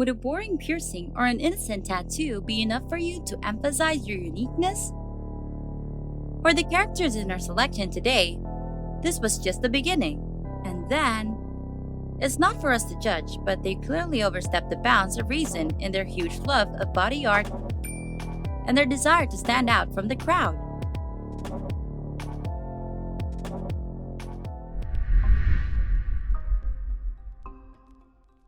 Would a boring piercing or an innocent tattoo be enough for you to emphasize your uniqueness? For the characters in our selection today, this was just the beginning. And then, it's not for us to judge, but they clearly overstepped the bounds of reason in their huge love of body art and their desire to stand out from the crowd.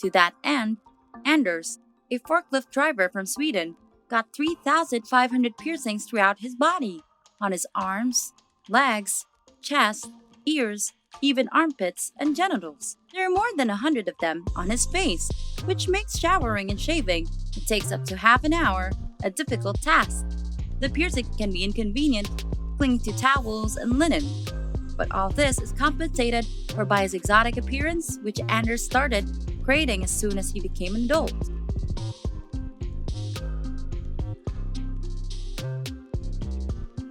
To that end, Anders, a forklift driver from Sweden, got 3,500 piercings throughout his body, on his arms, legs, chest, ears, even armpits and genitals. There are more than 100 of them on his face, which makes showering and shaving, it takes up to half an hour, a difficult task. The piercing can be inconvenient, clinging to towels and linen. But all this is compensated for by his exotic appearance, which Anders started creating as soon as he became an adult.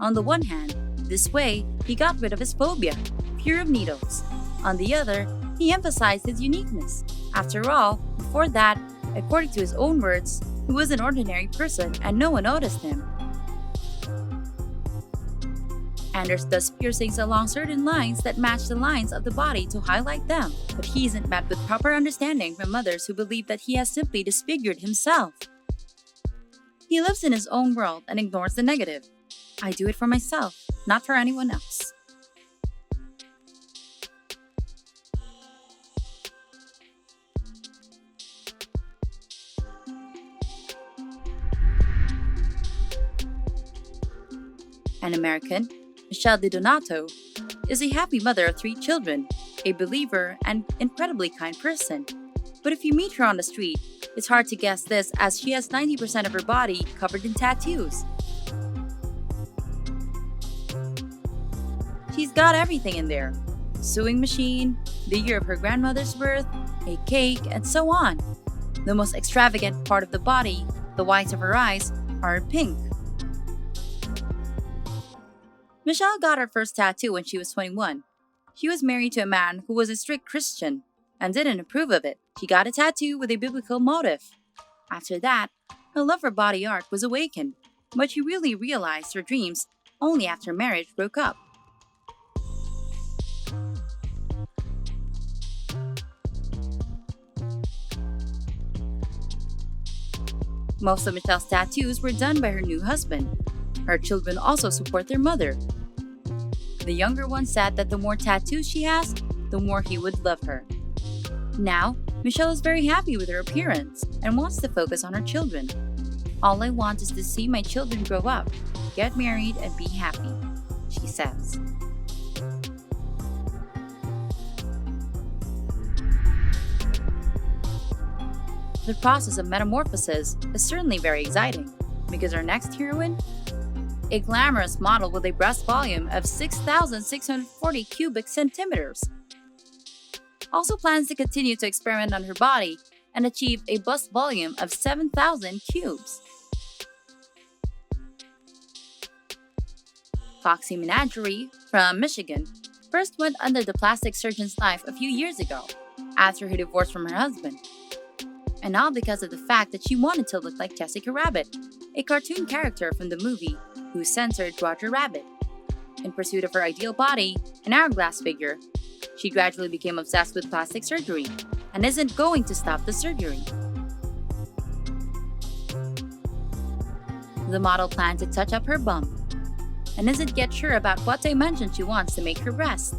On the one hand, this way, he got rid of his phobia, fear of needles. On the other, he emphasized his uniqueness. After all, before that, according to his own words, he was an ordinary person and no one noticed him. Anders does piercings along certain lines that match the lines of the body to highlight them, but he isn't met with proper understanding from others who believe that he has simply disfigured himself. He lives in his own world and ignores the negative. I do it for myself, not for anyone else. An American, Michelle Di Donato, is a happy mother of 3 children, a believer, and incredibly kind person. But if you meet her on the street, it's hard to guess this as she has 90% of her body covered in tattoos. She's got everything in there: sewing machine, the year of her grandmother's birth, a cake, and so on. The most extravagant part of the body, the whites of her eyes, are pink. Michelle got her first tattoo when she was 21. She was married to a man who was a strict Christian and didn't approve of it. She got a tattoo with a biblical motif. After that, her love for body art was awakened, but she really realized her dreams only after marriage broke up. Most of Michelle's tattoos were done by her new husband. Her children also support their mother. The younger one said that the more tattoos she has, the more he would love her. Now, Michelle is very happy with her appearance and wants to focus on her children. All I want is to see my children grow up, get married, and be happy, she says. The process of metamorphosis is certainly very exciting, because our next heroine, a glamorous model with a breast volume of 6,640 cubic centimeters, also plans to continue to experiment on her body and achieve a bust volume of 7,000 cubes. Foxy Menagerie from Michigan first went under the plastic surgeon's knife a few years ago, after her divorce from her husband. And all because of the fact that she wanted to look like Jessica Rabbit, a cartoon character from the movie Who Censored Roger Rabbit. In pursuit of her ideal body, an hourglass figure, she gradually became obsessed with plastic surgery and isn't going to stop the surgery. The model planned to touch up her bum and isn't yet sure about what dimension she wants to make her breast.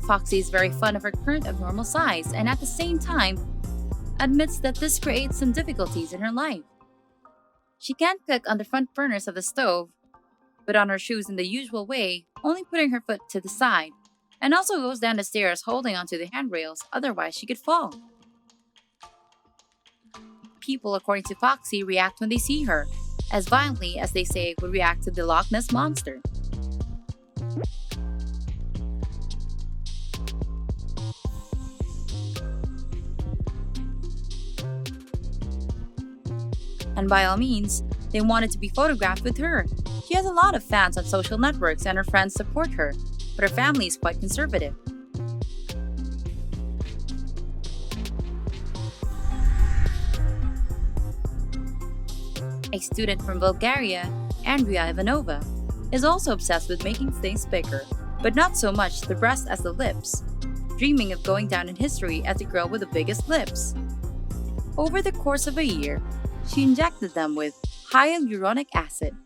Foxy is very fond of her current abnormal size and at the same time admits that this creates some difficulties in her life. She can't cook on the front burners of the stove, put on her shoes in the usual way, only putting her foot to the side, and also goes down the stairs holding onto the handrails, otherwise she could fall. People, according to Foxy, react when they see her, as violently as they say would react to the Loch Ness Monster. And by all means, they wanted to be photographed with her. She has a lot of fans on social networks and her friends support her, but her family is quite conservative. A student from Bulgaria, Andrea Ivanova, is also obsessed with making things bigger, but not so much the breast as the lips, dreaming of going down in history as the girl with the biggest lips. Over the course of a year, she injected them with hyaluronic acid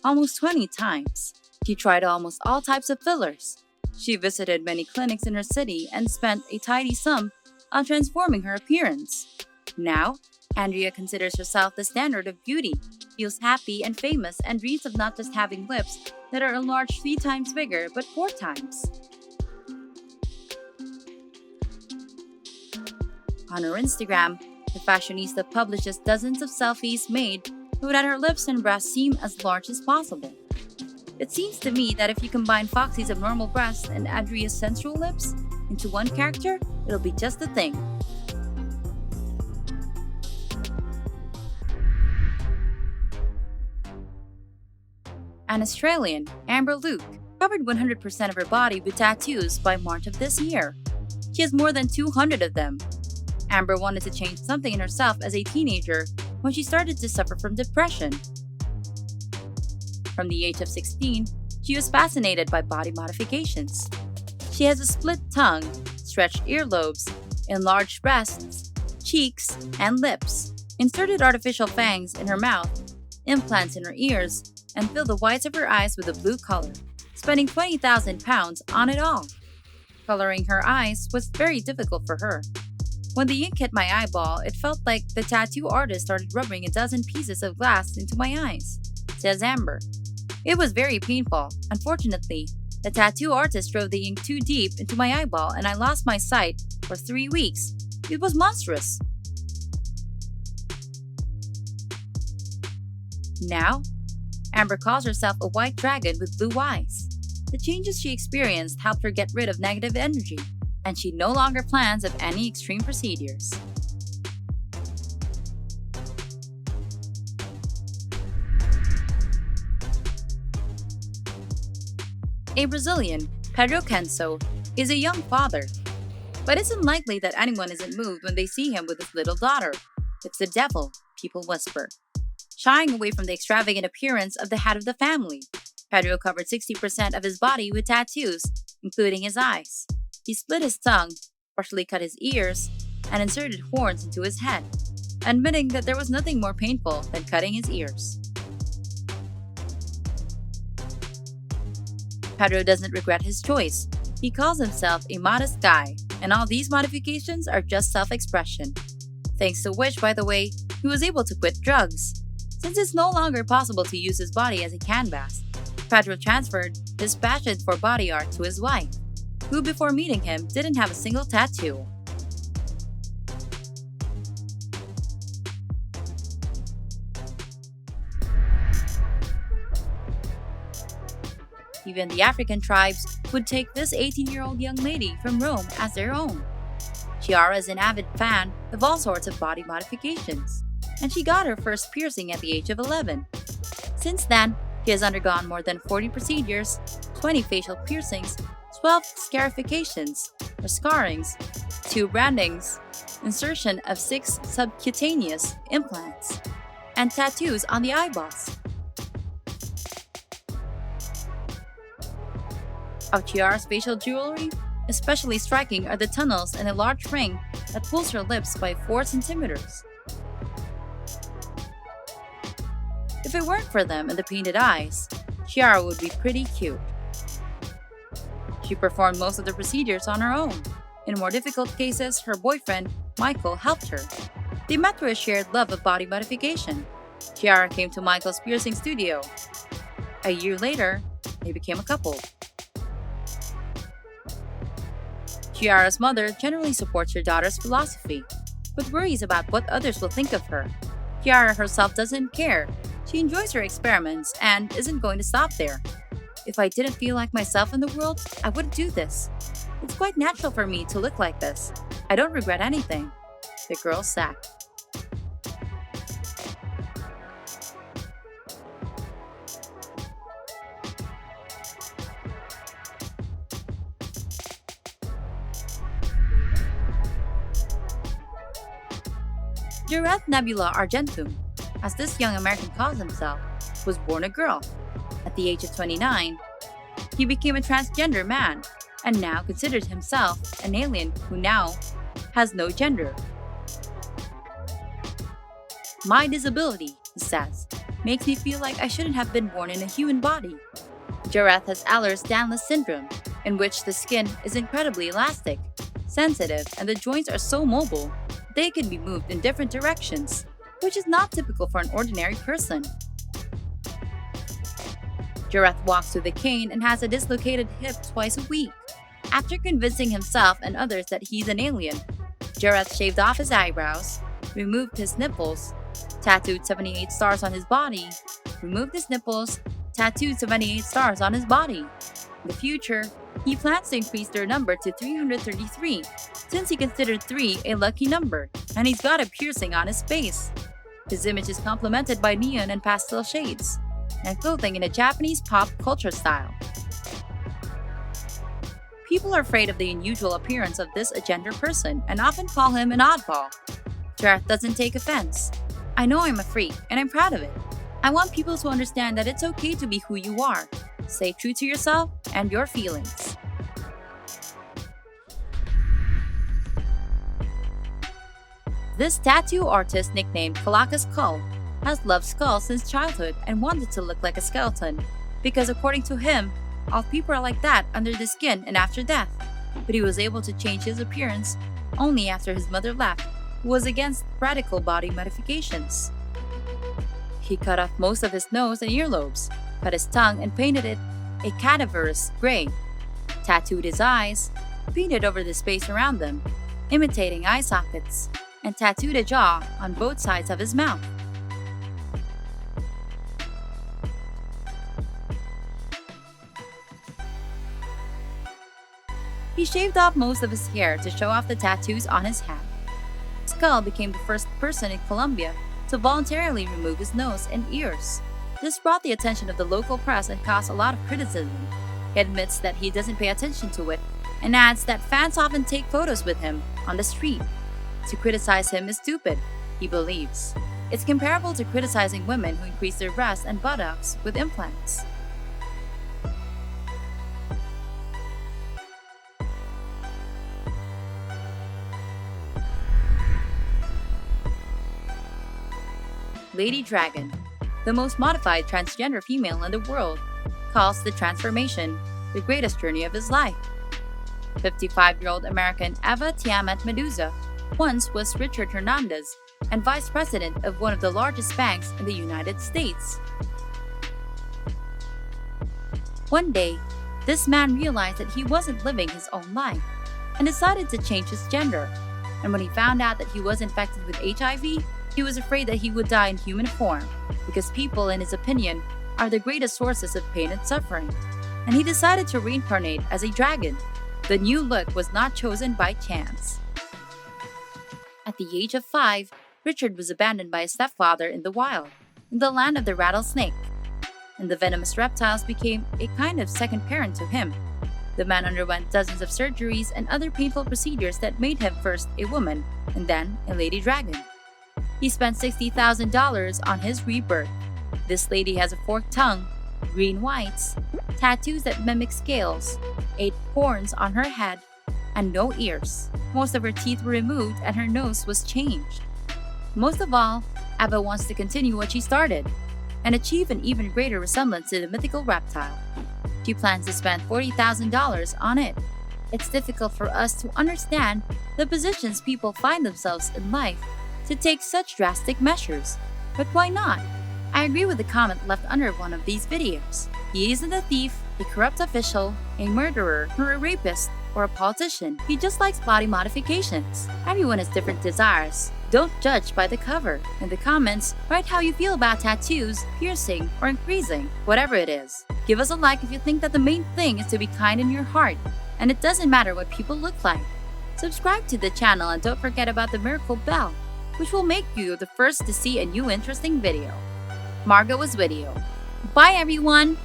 almost 20 times. She tried almost all types of fillers. She visited many clinics in her city and spent a tidy sum on transforming her appearance. Now, Andrea considers herself the standard of beauty, feels happy and famous, and dreams of not just having lips that are enlarged 3 times bigger, but 4 times. On her Instagram, the fashionista publishes dozens of selfies made so that her lips and breasts seem as large as possible. It seems to me that if you combine Foxy's abnormal breasts and Andrea's sensual lips into one character, it'll be just the thing. An Australian, Amber Luke, covered 100% of her body with tattoos by March of this year. She has more than 200 of them. Amber wanted to change something in herself as a teenager when she started to suffer from depression. From the age of 16, she was fascinated by body modifications. She has a split tongue, stretched earlobes, enlarged breasts, cheeks, and lips, inserted artificial fangs in her mouth, implants in her ears, and filled the whites of her eyes with a blue color, spending £20,000 on it all. Coloring her eyes was very difficult for her. When the ink hit my eyeball, it felt like the tattoo artist started rubbing a dozen pieces of glass into my eyes, says Amber. It was very painful. Unfortunately, the tattoo artist drove the ink too deep into my eyeball and I lost my sight for 3 weeks. It was monstrous. Now, Amber calls herself a white dragon with blue eyes. The changes she experienced helped her get rid of negative energy, and she no longer plans of any extreme procedures. A Brazilian, Pedro Kenso, is a young father, but it's unlikely that anyone isn't moved when they see him with his little daughter. It's the devil, people whisper, shying away from the extravagant appearance of the head of the family. Pedro covered 60% of his body with tattoos, including his eyes. He split his tongue, partially cut his ears, and inserted horns into his head, admitting that there was nothing more painful than cutting his ears. Pedro doesn't regret his choice. He calls himself a modest guy, and all these modifications are just self-expression. Thanks to which, by the way, he was able to quit drugs. Since it's no longer possible to use his body as a canvas, Pedro transferred his passion for body art to his wife, who before meeting him didn't have a single tattoo. Even the African tribes would take this 18-year-old young lady from Rome as their own. Chiara is an avid fan of all sorts of body modifications, and she got her first piercing at the age of 11. Since then, she has undergone more than 40 procedures, 20 facial piercings, 12 scarifications or scarrings, 2 brandings, insertion of 6 subcutaneous implants, and tattoos on the eyeballs. Of Chiara's facial jewelry, especially striking are the tunnels and a large ring that pulls her lips by 4 centimeters. If it weren't for them and the painted eyes, Chiara would be pretty cute. She performed most of the procedures on her own. In more difficult cases, her boyfriend, Michael, helped her. They met through a shared love of body modification. Chiara came to Michael's piercing studio. A year later, they became a couple. Chiara's mother generally supports her daughter's philosophy, but worries about what others will think of her. Chiara herself doesn't care. She enjoys her experiments and isn't going to stop there. If I didn't feel like myself in the world, I wouldn't do this. It's quite natural for me to look like this. I don't regret anything, the girl said. Giraffe Nebula Argentum, as this young American calls himself, was born a girl. At the age of 29, he became a transgender man and now considers himself an alien who now has no gender. My disability, he says, makes me feel like I shouldn't have been born in a human body. Jareth has Ehlers-Danlos syndrome, in which the skin is incredibly elastic, sensitive, and the joints are so mobile they can be moved in different directions, which is not typical for an ordinary person. Jareth walks with a cane and has a dislocated hip twice a week. After convincing himself and others that he's an alien, Jareth shaved off his eyebrows, removed his nipples, tattooed 78 stars on his body, removed his nipples, tattooed 78 stars on his body. In the future, he plans to increase their number to 333, since he considered 3 a lucky number, and he's got a piercing on his face. His image is complemented by neon and pastel shades, and clothing in a Japanese pop culture style. People are afraid of the unusual appearance of this agender person and often call him an oddball. Jareth doesn't take offense. I know I'm a freak, and I'm proud of it. I want people to understand that it's okay to be who you are. Stay true to yourself and your feelings. This tattoo artist, nicknamed Kalaka's Skull, has loved skulls since childhood and wanted to look like a skeleton, because according to him, all people are like that under the skin and after death. But he was able to change his appearance only after his mother left, who was against radical body modifications. He cut off most of his nose and earlobes, cut his tongue and painted it a cadaverous gray, tattooed his eyes, painted over the space around them, imitating eye sockets, and tattooed a jaw on both sides of his mouth. He shaved off most of his hair to show off the tattoos on his head. Skull became the first person in Colombia to voluntarily remove his nose and ears. This brought the attention of the local press and caused a lot of criticism. He admits that he doesn't pay attention to it and adds that fans often take photos with him on the street. To criticize him is stupid, he believes. It's comparable to criticizing women who increase their breasts and buttocks with implants. Lady Dragon, the most modified transgender female in the world, calls the transformation the greatest journey of his life. 55-year-old American Eva Tiamat Medusa once was Richard Hernandez and vice president of one of the largest banks in the United States. One day, this man realized that he wasn't living his own life and decided to change his gender. And when he found out that he was infected with HIV, he was afraid that he would die in human form because people, in his opinion, are the greatest sources of pain and suffering. And he decided to reincarnate as a dragon. The new look was not chosen by chance. At the age of 5, Richard was abandoned by his stepfather in the wild, in the land of the rattlesnake. And the venomous reptiles became a kind of second parent to him. The man underwent dozens of surgeries and other painful procedures that made him first a woman and then a lady dragon. He spent $60,000 on his rebirth. This lady has a forked tongue, green whites, tattoos that mimic scales, 8 horns on her head, and no ears. Most of her teeth were removed and her nose was changed. Most of all, Eva wants to continue what she started and achieve an even greater resemblance to the mythical reptile. She plans to spend $40,000 on it. It's difficult for us to understand the positions people find themselves in life to take such drastic measures. But why not? I agree with the comment left under one of these videos. He isn't a thief, a corrupt official, a murderer, or a rapist, or a politician. He just likes body modifications. Everyone has different desires. Don't judge by the cover. In the comments, write how you feel about tattoos, piercing, or increasing, whatever it is. Give us a like if you think that the main thing is to be kind in your heart, and it doesn't matter what people look like. Subscribe to the channel and don't forget about the miracle bell, which will make you the first to see a new interesting video. Margo was with you. Bye everyone!